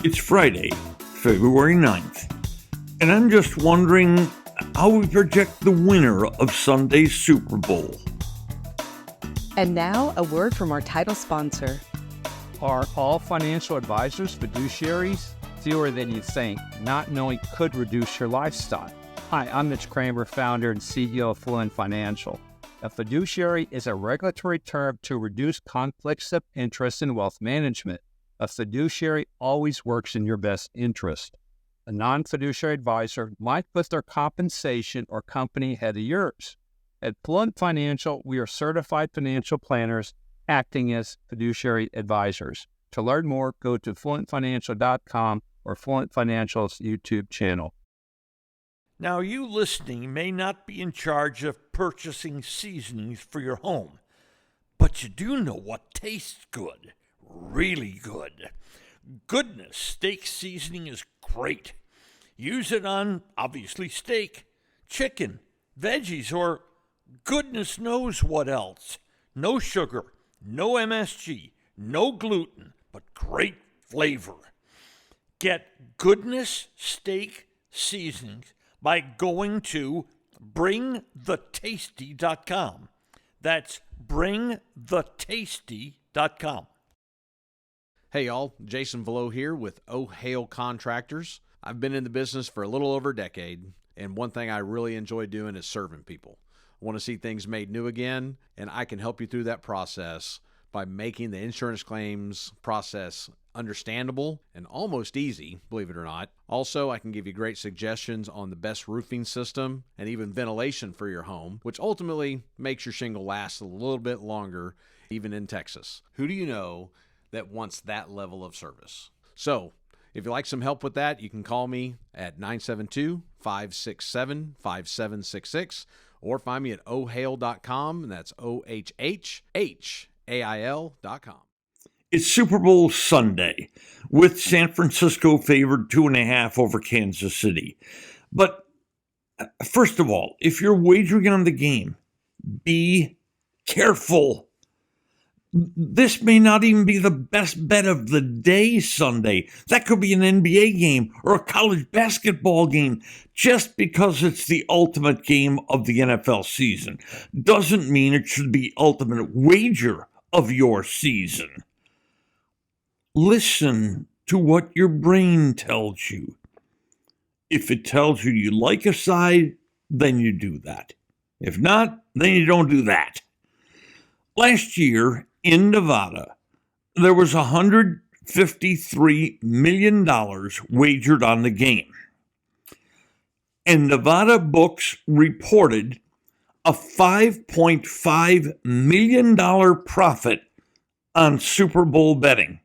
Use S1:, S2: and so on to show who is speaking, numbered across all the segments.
S1: It's Friday, February 9th, and I'm just wondering how we project the winner of Sunday's Super Bowl.
S2: And now, a word from our title sponsor.
S3: Are all financial advisors fiduciaries? Fewer than you think. Not knowing could reduce your lifestyle. Hi, I'm Mitch Kramer, founder and CEO of Fluent Financial. A fiduciary is a regulatory term to reduce conflicts of interest in wealth management. A fiduciary always works in your best interest. A non-fiduciary advisor might put their compensation or company ahead of yours. At Fluent Financial, we are certified financial planners acting as fiduciary advisors. To learn more, go to fluentfinancial.com or Fluent Financial's YouTube channel.
S1: Now, you listening may not be in charge of purchasing seasonings for your home, but you do know what tastes good. Really good. Goodness steak seasoning is great. Use it on, obviously, steak, chicken, veggies, or goodness knows what else. No sugar, no MSG, no gluten, but great flavor. Get Goodness Steak Seasonings by going to bringthetasty.com. That's bringthetasty.com.
S4: Hey y'all, Jason Velo here with O'Hale Contractors. I've been in the business for a little over a decade, and one thing I really enjoy doing is serving people. I want to see things made new again, and I can help you through that process by making the insurance claims process understandable and almost easy, believe it or not. Also, I can give you great suggestions on the best roofing system and even ventilation for your home, which ultimately makes your shingle last a little bit longer, even in Texas. Who do you know that wants that level of service? So, if you'd like some help with that, you can call me at 972-567-5766 or find me at ohale.com, and that's OHHHAIL.com.
S1: It's Super Bowl Sunday, with San Francisco favored 2.5 over Kansas City. But first of all, if you're wagering on the game, be careful. This may not even be the best bet of the day Sunday. That could be an NBA game or a college basketball game. Just because it's the ultimate game of the NFL season doesn't mean it should be ultimate wager of your season. Listen to what your brain tells you. If it tells you you like a side, then you do that. If not, then you don't do that. Last year, in Nevada, there was $153 million wagered on the game. And Nevada books reported a $5.5 million profit on Super Bowl betting.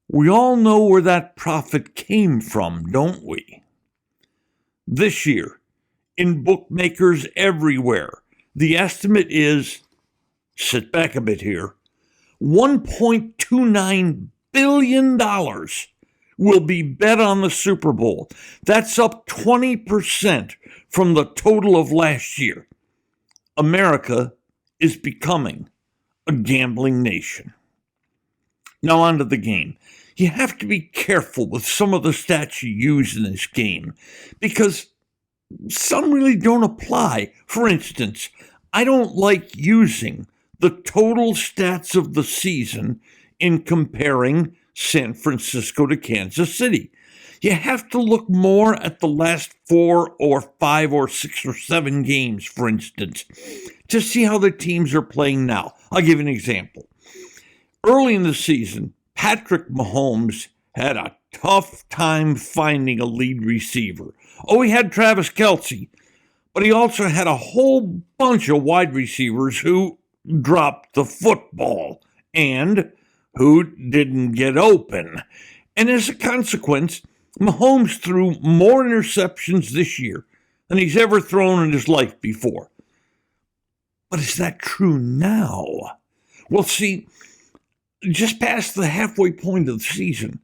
S1: We all know where that profit came from, don't we? This year, in bookmakers everywhere, the estimate is, sit back a bit here, $1.29 billion will be bet on the Super Bowl. That's up 20% from the total of last year. America is becoming a gambling nation. Now on to the game. You have to be careful with some of the stats you use in this game because some really don't apply. For instance, I don't like using the total stats of the season in comparing San Francisco to Kansas City. You have to look more at the last 4 or 5 or 6 or 7 games, for instance, to see how the teams are playing now. I'll give you an example. Early in the season, Patrick Mahomes had a tough time finding a lead receiver. Oh, he had Travis Kelce, but he also had a whole bunch of wide receivers who dropped the football and who didn't get open. And as a consequence, Mahomes threw more interceptions this year than he's ever thrown in his life before. But is that true now? Well, see, just past the halfway point of the season,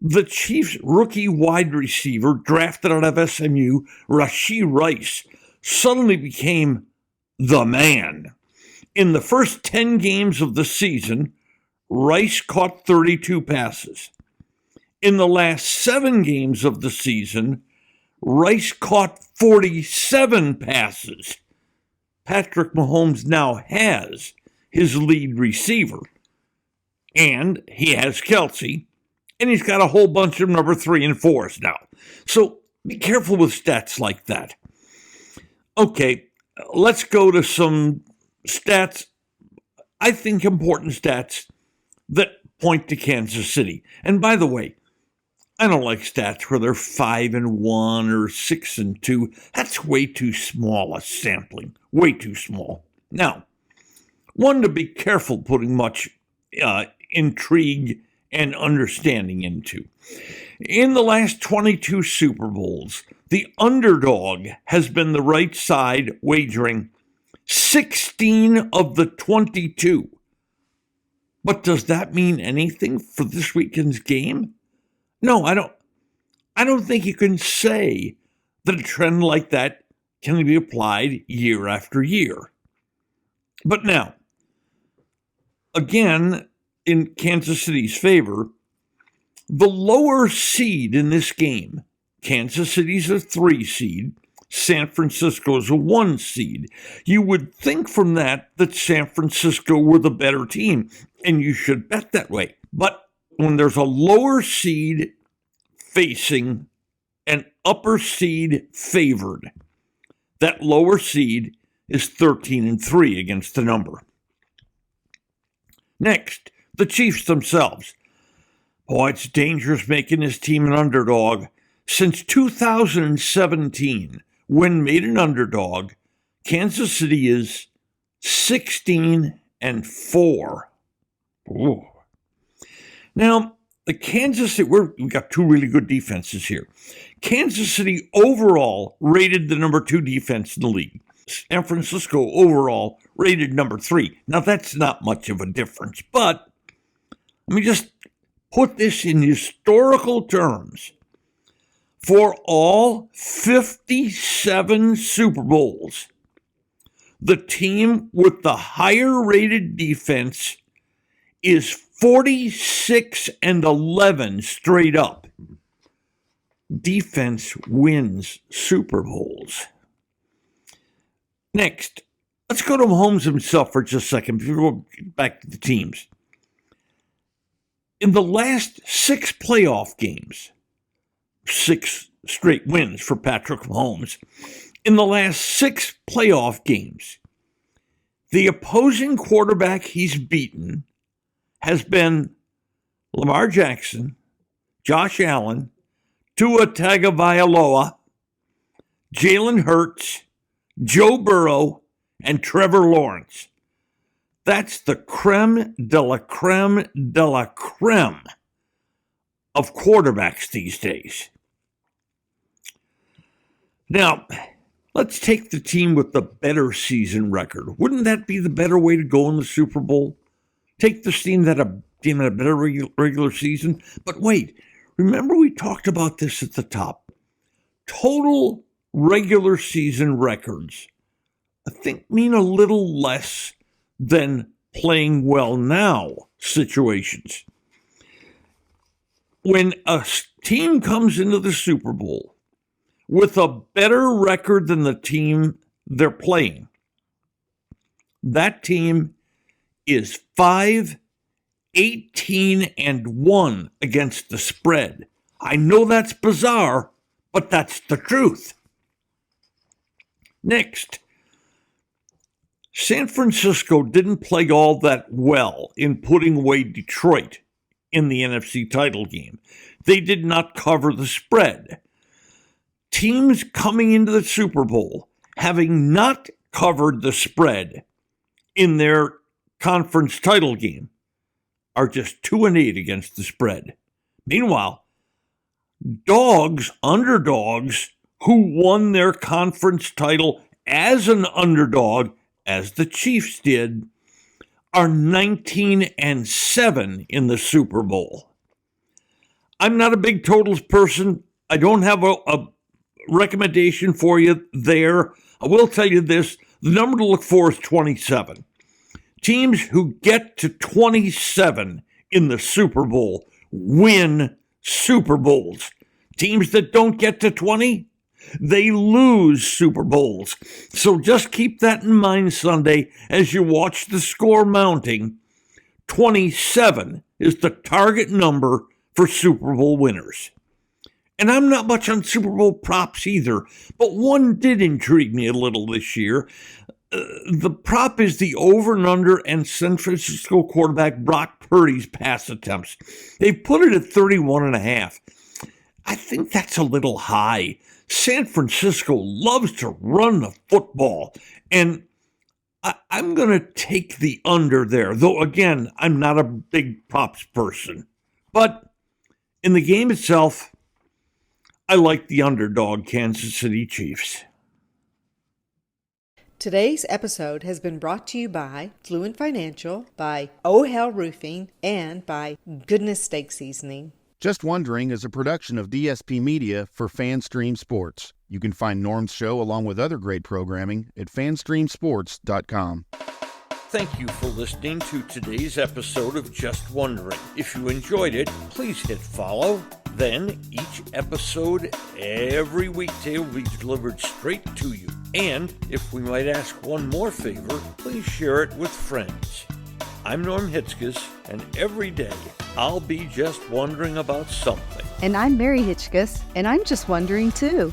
S1: the Chiefs' rookie wide receiver drafted out of SMU, Rashee Rice, suddenly became the man. In the first 10 games of the season, Rice caught 32 passes. In the last 7 games of the season, Rice caught 47 passes. Patrick Mahomes now has his lead receiver, and he has Kelsey, and he's got a whole bunch of number 3 and 4s now. So be careful with stats like that. Okay, let's go to some stats, I think important stats that point to Kansas City. And by the way, I don't like stats where they're 5-1 or 6-2. That's way too small a sampling. Way too small. Now, one to be careful putting much intrigue and understanding into. In the last 22 Super Bowls, the underdog has been the right side, wagering 16 of the 22. But does that mean anything for this weekend's game? No, I don't think you can say that a trend like that can be applied year after year. But now, again, in Kansas City's favor, the lower seed in this game, Kansas City's a 3 seed, San Francisco's a 1 seed. You would think from that San Francisco were the better team, and you should bet that way. But when there's a lower seed facing an upper seed favored, that lower seed is 13-3 against the number. Next, the Chiefs themselves. Boy, it's dangerous making this team an underdog. Since 2017, when made an underdog, Kansas City is 16-4. Ooh. Now, the Kansas City, we've got 2 really good defenses here. Kansas City overall rated the number 2 defense in the league. San Francisco overall rated number 3. Now, that's not much of a difference, but let me just put this in historical terms. For all 57 Super Bowls, the team with the higher rated defense is 46-11 straight up. Defense wins Super Bowls. Next, let's go to Mahomes himself for just a second before we go back to the teams. In the last 6 playoff games, 6 straight wins for Patrick Mahomes. In the last 6 playoff games, the opposing quarterback he's beaten has been Lamar Jackson, Josh Allen, Tua Tagovailoa, Jalen Hurts, Joe Burrow, and Trevor Lawrence. That's the creme de la creme de la creme of quarterbacks these days. Now, let's take the team with the better season record. Wouldn't that be the better way to go in the Super Bowl? Take the team that had a better regular season. But wait, remember we talked about this at the top. Total regular season records, I think, mean a little less than playing well now situations. When a team comes into the Super Bowl with a better record than the team they're playing, that team is 5-18-1 against the spread. I know that's bizarre, but that's the truth. Next, San Francisco didn't play all that well in putting away Detroit in the NFC title game. They did not cover the spread. Teams coming into the Super Bowl, having not covered the spread in their conference title game, are just 2-8 against the spread. Meanwhile, underdogs who won their conference title as an underdog, as the Chiefs did, are 19-7 in the Super Bowl. I'm not a big totals person. I don't have a recommendation for you there. I will tell you this, the number to look for is 27. Teams who get to 27 in the Super Bowl win Super Bowls. Teams that don't get to 20, they lose Super Bowls. So just keep that in mind Sunday as you watch the score mounting. 27 is the target number for Super Bowl winners. And I'm not much on Super Bowl props either, but one did intrigue me a little this year. The prop is the over and under and San Francisco quarterback Brock Purdy's pass attempts. They've put it at 31.5. I think that's a little high. San Francisco loves to run the football, and I'm going to take the under there, though, again, I'm not a big props person. But in the game itself, I like the underdog Kansas City Chiefs.
S2: Today's episode has been brought to you by Fluent Financial, by Oh Hell Roofing, and by Goodness Steak Seasoning.
S5: Just Wondering is a production of DSP Media for FanStream Sports. You can find Norm's show along with other great programming at fanstreamsports.com.
S1: Thank you for listening to today's episode of Just Wondering. If you enjoyed it, please hit follow. Then each episode every weekday will be delivered straight to you. And if we might ask one more favor, please share it with friends. I'm Norm Hitzges, and every day I'll be just wondering about something.
S6: And I'm Mary Hitchkus, and I'm just wondering too.